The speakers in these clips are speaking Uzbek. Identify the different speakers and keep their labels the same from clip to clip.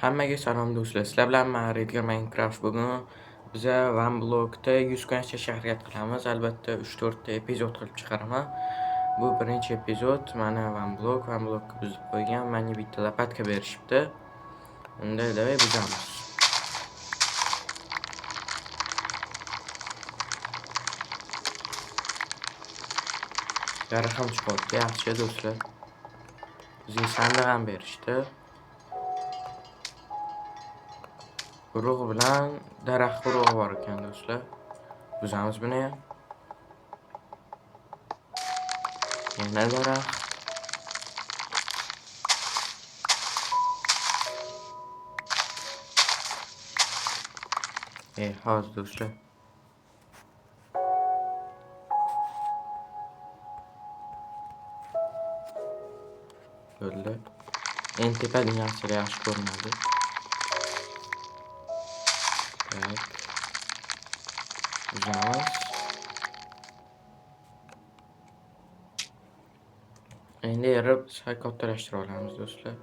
Speaker 1: Hammaga salom do'stlar. Sizlar bilan men Redgar Minecraft. Bugun biza OneBlockda 100 kungacha shahriyaat qilamiz. Albatta 3-4 ta epizod qilib chiqaraman. Bu birinchi epizod. Mana OneBlockka buzib qo'ygan. Menga bitta lopatka berishibdi. Unda davay buzamiz. Yaraqam chiqyapti. Yaxshi do'stlar. Bizga sandiq ham berishdi. Urug' bilan daraxt urug'i bor ekan do'stlar. Buzamiz buni ham. Yana daraxt. Hozir do'stlar. Böyle. En tepe dünyasıyla yaxshi ko'rinadi. Evet. Buzamiz. Endi yerib sal kattalashtirib olamiz do'stlar.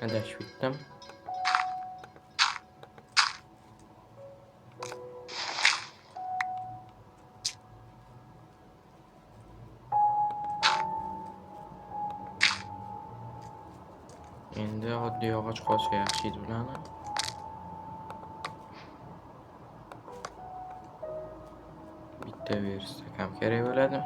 Speaker 1: Adashib bitdim. Endi oddiy yog'och qolsa yaxshi edi bularni. Bitta bersak ham kerak bo'ladi.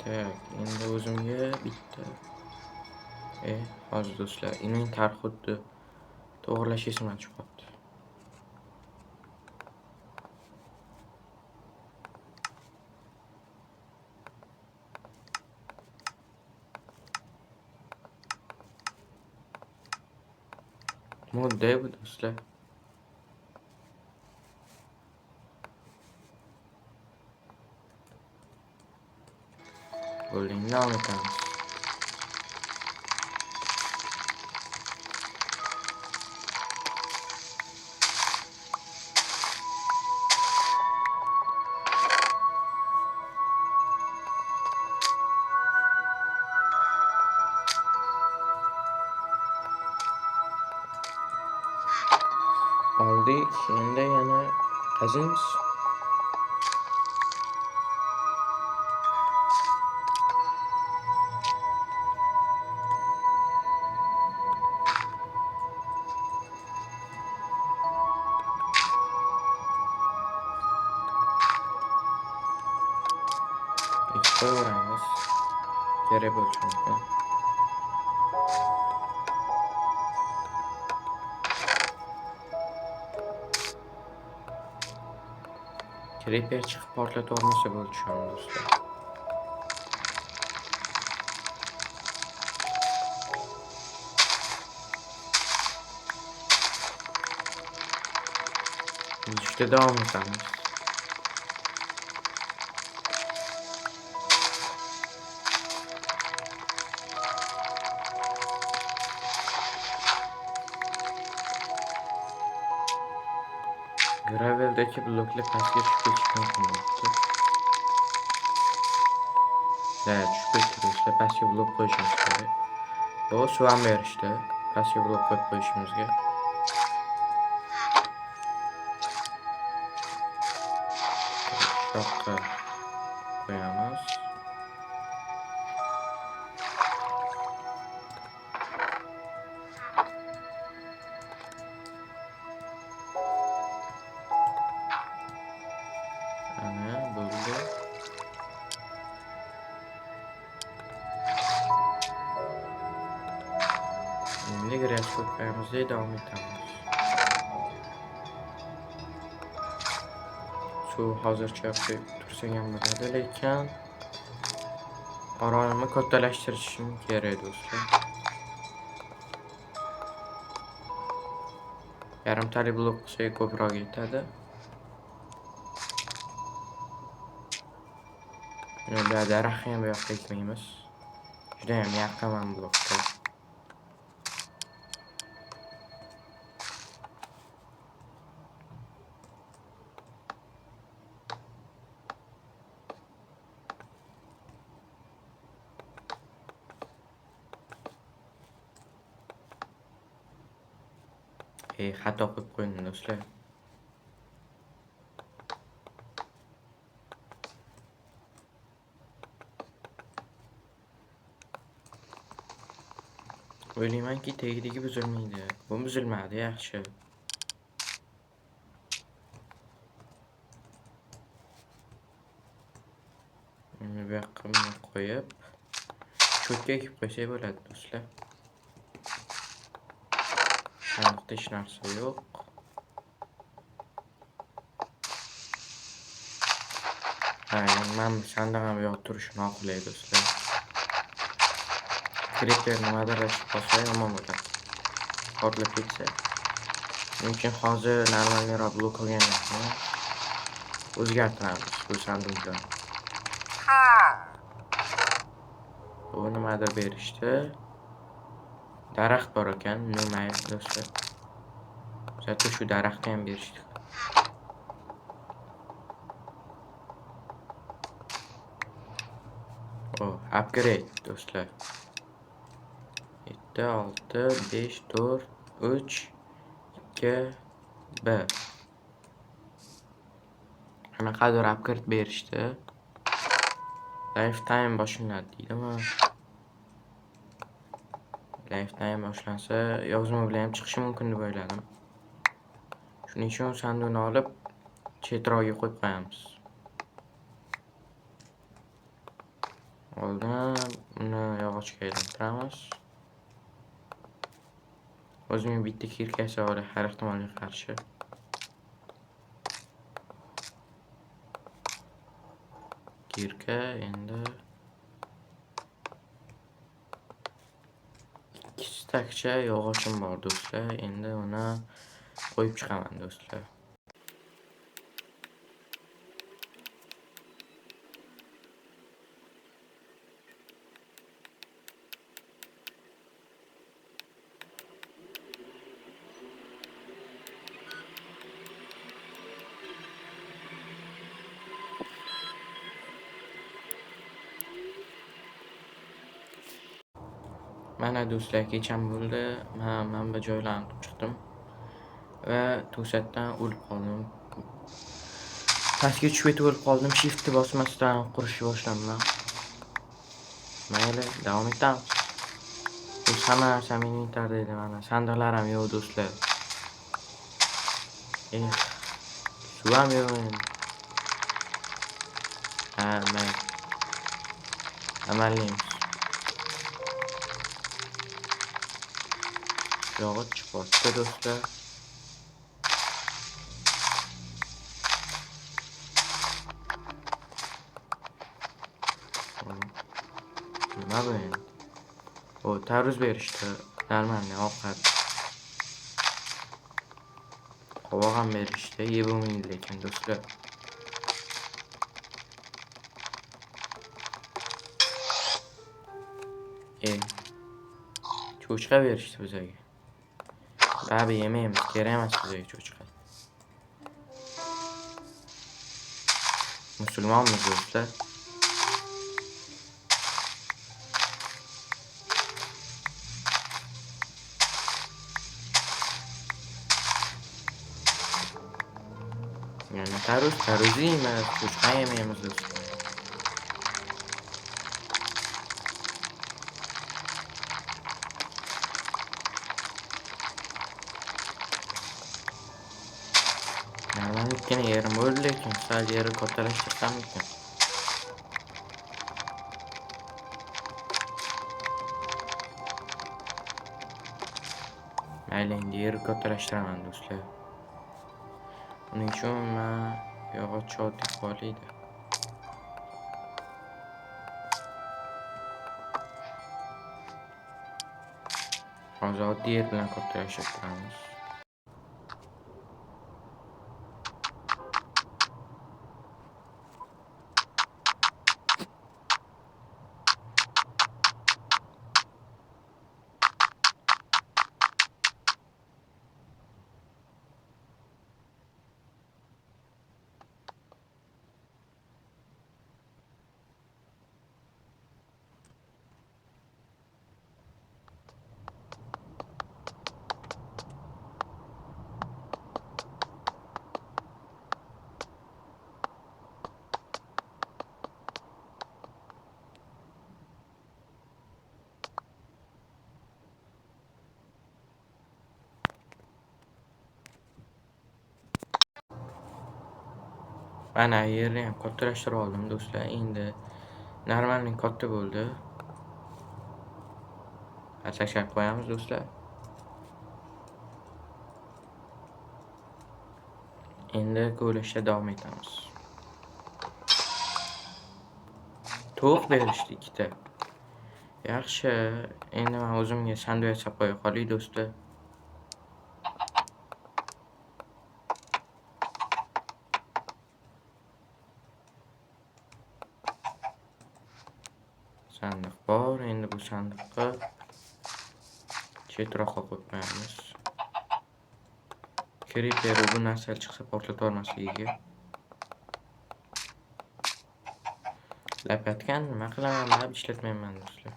Speaker 1: Tak, endi o'zimga bitta. Hozir do'stlar, inventar xuddi to'g'irlash esimdan chiqyapti. Modda bu do'stlar. Bo'ling, davom etamiz. Oldik, endi yana qaziymiz. Qo'yaveramiz. Kerak bo'lishi mumkin. Creeper chiqib portlatib olmasa bo'ldi shuni do'stlar. Buzishda davom etamiz. Graveldeki blokla pastga tushib ketish mumkin bo'libdi. Tushib ketdi do'stlar. Pastga blok qo'yishimiz kerak. Suv ham berishdi. Pastga blok qo'yib qo'yishimizga. Shoqqa qo'yamiz. Ana bo'ldi. Endi grass qo'yamiz, davom etamiz. Suv hozircha tursa ham bo'ladi, lekin orolni kattalashtirishim kerak do'stlar. Yarimtalik blok qilsak ko'proq yetadi. Bunda daraxt ham bu yoqqa ekmaymiz. Judayam yaqinman blokka. Xato qilib qo'ydim do'stlar. O'ylaymanki tagidagi buzilmaydi. Bu buzilmadi, yaxshi. Bu yoqqa buni qo'yib, cho'tga ekib qo'ysak bo'ladi do'stlar. Sandiqda hech narsa yo'q. Mana sandiqni bu yoqda turishi noqulay do'stlar. Creeper nimadir chiqib qolsa yomon bo'ladi. Portlab ketsa. Shuning uchun hozir normalniroq blok qilganlarni o'zgartiramiz bu sandiqda. Bu nimadir berishdi. Daraxt bor ekan, nima do'stlar. Zato shu daraxtni ham berishdi. Upgrade do'stlar. 7 6 5 4 3 2 1. Qanaqadir upgrade berishdi. Lifetime boshlanadi deydimi? Lifetime boshlansa yozma bilan ham chiqishi mumkin deb o'yladim. Shuning uchun sanduqni olib chetroqga qo'yib qo'yamiz. Oldin uni yog'ochga aylantiramiz. O'zimning bitta kirkasi bor har ehtimolga qarshi. Kirka endi 2 stakcha yog'ochim bor do'stlar. Endi uni qo'yib chiqaman do'stlar. Mana do'stlar, kecham bo'ldi. Men bir joylarni chiqdim va to'satdan o'lib qoldim. Pastga tushib o'lib qoldim. Shiftni bosmasdan qurishni boshladim. Mayli, davom etamiz. Bu hamma narsa mening inventarda edi. Mana sandiqlar ham yo'q do'stlar. Suv ham yo'q endi. Mayli. Amallaymiz. Yog'och chiqibdi do'stlar. Nima bu endi? Tarvuz berishdi. Normalniy ovqat. Qovoq ham berishdi. Yeb bo'lmaydi lekin do'stlar. Cho'chqa berishdi bizga. Babi yemaymiz, kerak emas bizga cho'chqa. Musulmonmiz do'stlar. Yani tarvuz yeymiz, cho'chqa yemaymiz do'stlar. Normalnikkina yerim bo'ldi lekin sal yeri kattalashtirsam ekan. Mayli, endi yeri kattalashtiraman do'stlar. Uning uchun men yog'och otib qo'yaydi. Hozir oddiy yer bilan kattalashtiramiz. Mana yerni ham kattalashtirib oldim do'stlar. Endi normalning katta bo'ldi. Atashab qo'yamiz do'stlar. Endi ko'lashda davom etamiz. Tovuq berishdi ikkita. Yaxshi. Endi men o'zimga sandviç olib qo'ya qolay do'stlar. Sandiq bor. Endi bu sandiqqa chetroqqa qo'yib qo'yamiz. Creeper bu narsa chiqsa portlatib olmasligiga. Lapatgan nima qilaman, deb ishlatmayman do'stlar.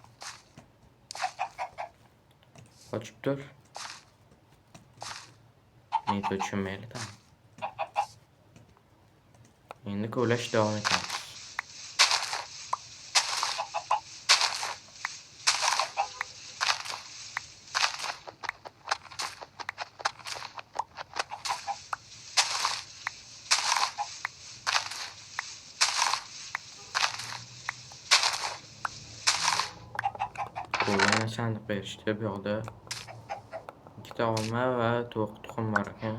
Speaker 1: Qochib tur. Men tushunmayapman. Endi ko'lash davom etamiz. Yana sandiq berishdi. Bu yoqda ikkita olma va tovuq tuxum bor ekan.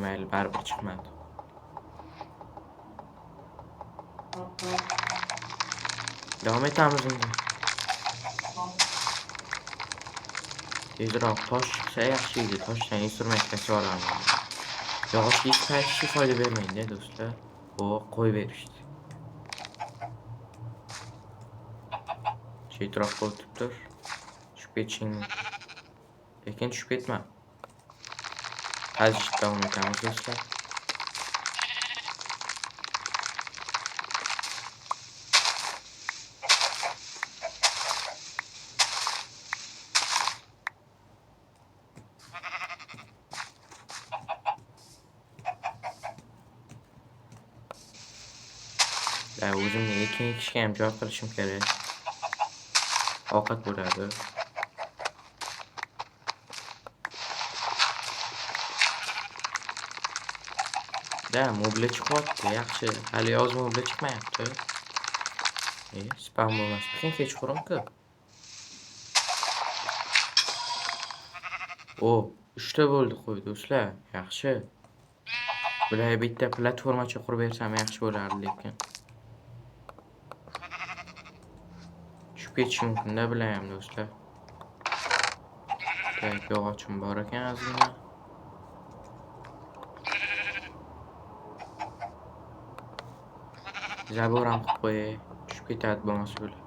Speaker 1: Mayli, baribir chiqmadi. Davom etamiz endi. Tezroq tosh chiqsa yaxshi edi. Toshdan instrument kasib olaman. Yog'ochga hech foyda bermaydi do'stlar. O, qo'y berishdi. Chetroqqa o'tib tur. Tushib ketishing. Lekin tushib ketma. Qazishda davom etamiz do'stlar. O'zimga ekin ekishga ham joy qilishim kerak. Ovqat bo'ladi. Mobla chiqyapti, yaxshi. Hali yoz mobla chiqmayapti. Spam bo'lmasmikin kechqurun-ku. O, 3 ta bo'ldi qo'y do'stlar. Yaxshi. Bularga bitta platformacha qurib bersam yaxshi bo'lardi lekin. Tushib ketish mumkin-da bular ham do'stlar. Yog'ochim bor ekan ozgina. Zabor ham qilib qo'yay. Tushib ketadi bo'lmasa bular.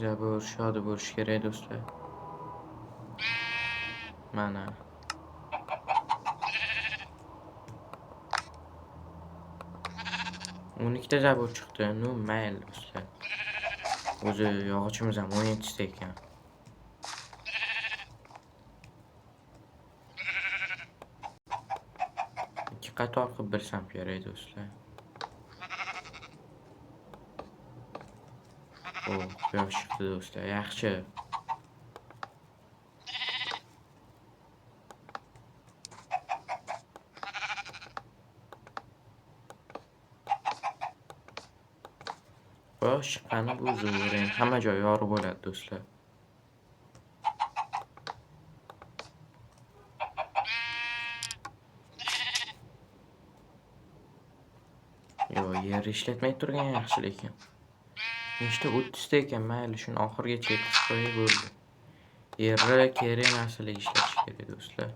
Speaker 1: Zabor shodi bo'lish kerak do'stlar. Mana. O'n ikkita zabor chiqdi. Mayli do'stlar. O'zi yog'ochimiz ham 17 ta ekan. Ikki qator qilib bersam kerak do'stlar. O, quyosh chiqdi do'stlar. Yaxshi. Quyosh chiqqani bu zo'r. Hamma joy yorug' bo'ladi do'stlar. Yer ishlatmay turgan yaxshi lekin. Nechta 30 ta ekan, mayli shuni oxirigacha yetkazib qo'yib bo'ldi. Yerni kerak narsalarga ishlatish kerak do'stlar.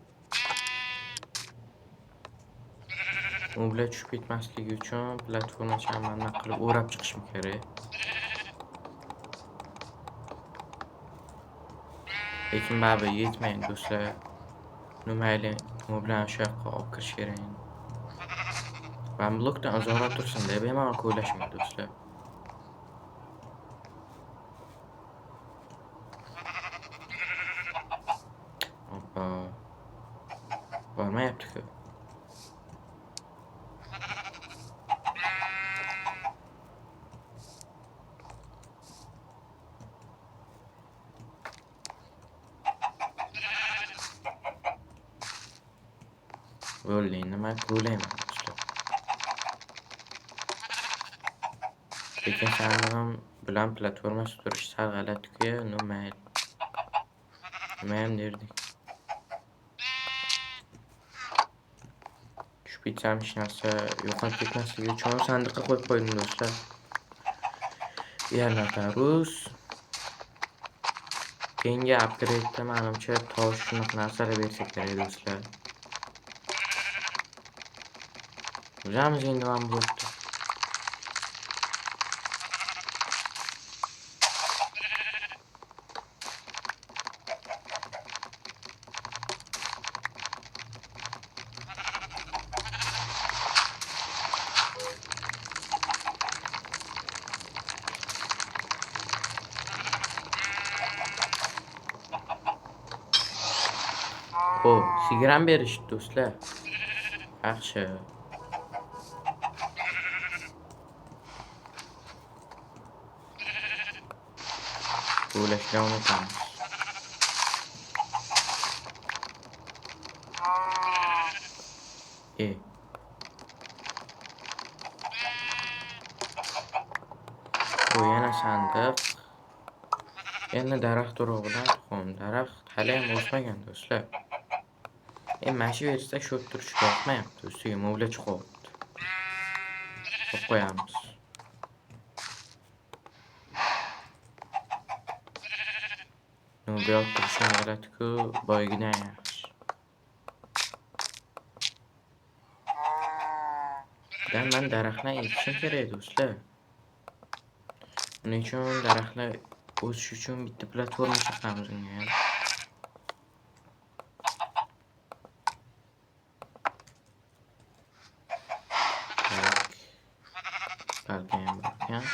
Speaker 1: Moblar tushib ketmasligi uchun platformacha mana qilib o'rab chiqishim kerak. Lekin baribir yetmaydi do'stlar. Mayli, moblarni o'sha yoqqa olib kirish kerak. Va blokdan uzoqroq tursin deb bemalol ko'ylashmaydi do'stlar. Hoppa. Bormayapti-ku. Bo'ldi, endi men ko'layman do'stlar. Lekin sandig'im bilan platformasi turishi sal g'alati-ku, no mayli. Nimayam derdik. Tushib hech narsa yo'qolib ketmasligi uchun sandiqqa qo'yib qo'ydim do'stlar. Yarnatarus. Keyingi upgrade'da menimcha tosh shunaqa narsalar bersa kerak do'stlar. O'zamiz endi ham bo'libdi. Xo'p, sigiram berishdi do'stlar. Yaxshi. O'ylashga unutamiz. Bu yana sandiq. Endi daraxt urug'idan tuxum. Daraxt hali ham o'smagan do'stlar. Mana shu yerda sho'p turishi yoqmayapti. Ustiga muvla chiqyapti. Qo'yib qo'yamiz. Bu yoq turishi g'alati-ku, boygidan yaxshi. Men daraxtlar ekishim kerak do'stlar. Buning uchun daraxtlar o'sish uchun bitta platforma chiqamiz unga. Balkon.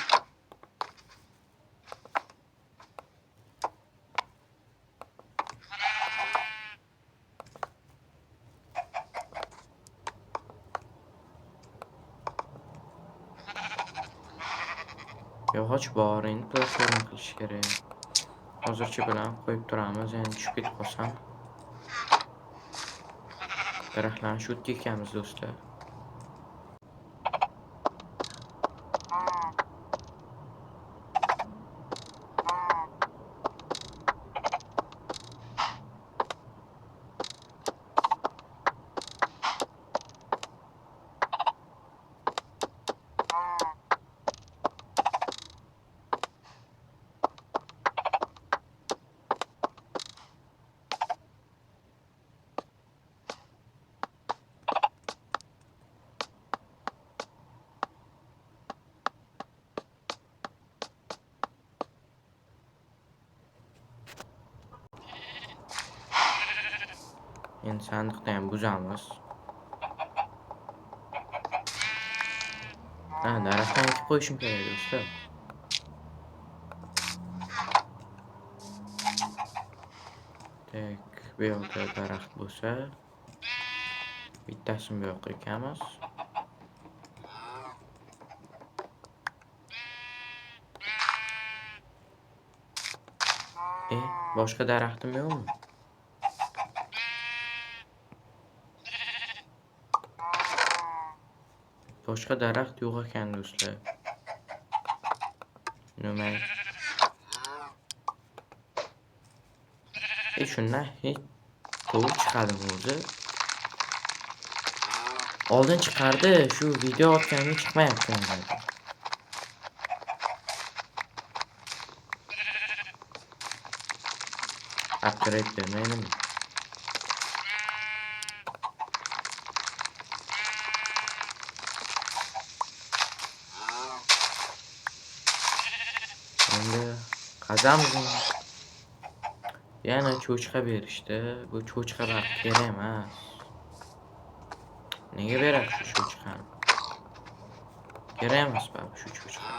Speaker 1: Yog'och bor, endi platforma qilish kerak. Hozircha bilan qo'yib turamiz, endi tushib ketib qolsam. Daraxtlarni shu yerga ekamiz do'stlar. Endi sandiqni ham buzamiz. Daraxtdan ekib qo'yishim kerak do'stlar. Bu yoqda daraxt bo'lsa, bittasini bu yoqqa ekamiz. Boshqa daraxtim yo'qmi? Boshqa daraxt yo'q ekan do'stlar. Nima? Shundan hech to'g'ri chiqadimi o'zi? Oldin chiqardi, shu video otganda chiqmayapti endi. Upgrade bermaydimi? Endi qazamiz. Yana cho'chqa berishdi. Bu cho'chqalar kerak emas. Nega beradi shu cho'chqani? Kerak emas shu cho'chqa.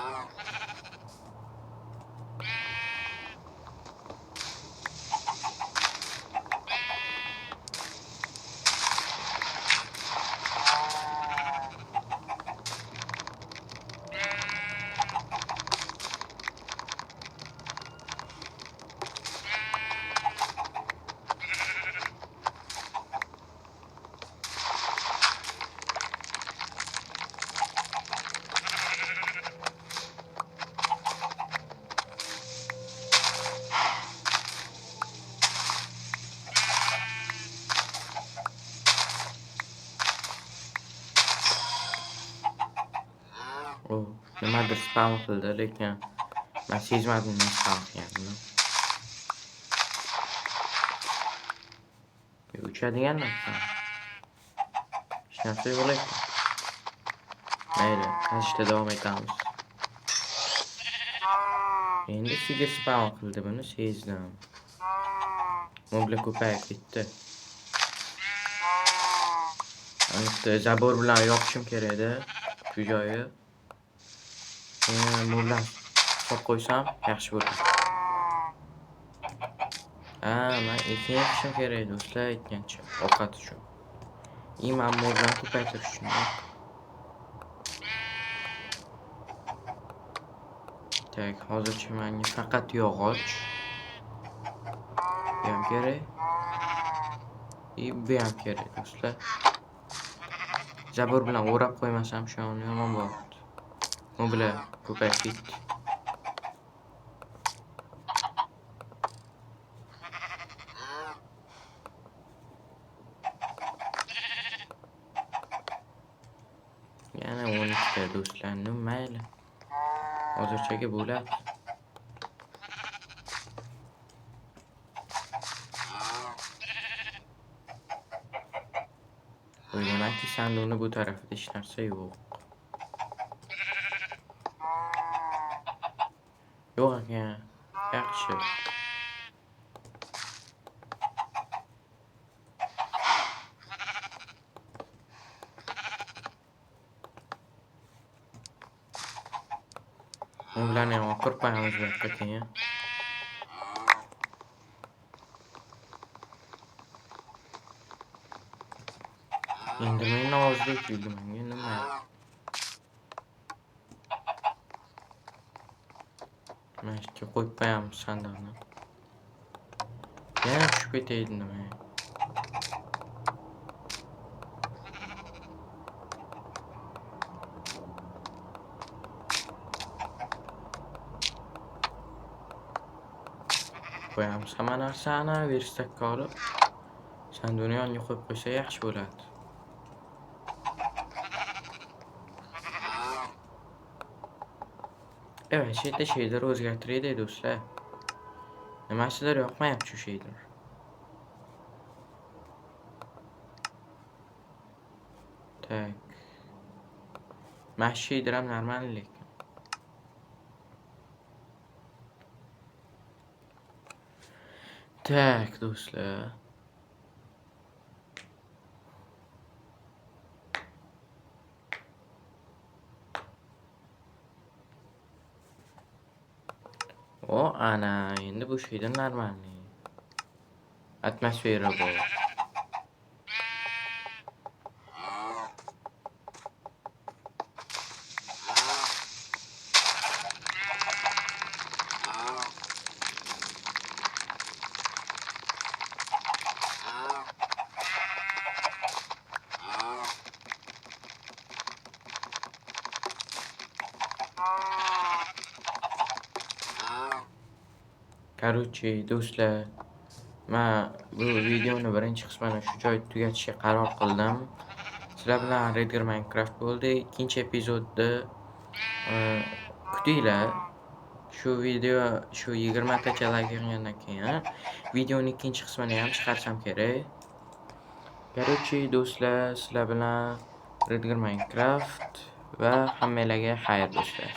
Speaker 1: U nimadir spam qildi, lekin men sezmadim nima spam qilganini. Uchadigan narsa. Hech narsa yo'q lekin. Mayli, qazishda davom etamiz. Endi sigir spam qildi, buni sezdim. Moblar ko'payib ketdi. Aniqda zabor bilan yopishim kerak edi shu joyi. Moblar solib qo'ysam yaxshi bo'ladi. Men ekin ekishim kerak do'stlar, aytgancha ovqat uchun. Men moblarni ko'paytirish uchun. Tak, hozircha menga faqat yog'och bu ham kerak. Bu ham kerak do'stlar. Zabor bilan o'rab qo'ymasam shu yomon bo'ladi. Moblar ko'payib ketdi. Yana 12 ta do'stlar, mayli. Hozirchaga bo'ladi. O'ylaymanki sanduqning bu tarafida hech narsa yo'q. Yo'q ekan. Yaxshi. Moblarni ham olib qo'yamiz bu yerga keyin. Endi men ovozli keldi menga nima? Mana shu qo'yib qo'yamiz sanduqni. Yana tushib ketaydi nima? Qo'yamiz hamma narsani verstakka olib sanduqni yoniga qo'yib qo'ysa yaxshi bo'ladi. Evet, shu yerda sheylar o'zgartiraylik do'stlar. Nimasidir yoqmayapti shu sheylar. Tak. Mana shu sheylar ham normal lekin. Tak do'stlar. Ana endi bu sheylar normalniy. Atmosfera bor. Короче, do'stlar, men bu videoni birinchi qismini shu joyda tugatishga qaror qildim. Sizlar bilan Redgar Minecraft bo'ldi. Ikkinchi epizodda kutinglar. Shu video 20 tacha like yig'gandan keyin videoning ikkinchi qismini ham chiqarsam kerak. Короче, do'stlar, sizlar bilan Redgar Minecraft va hammalarga xayr do'stlar.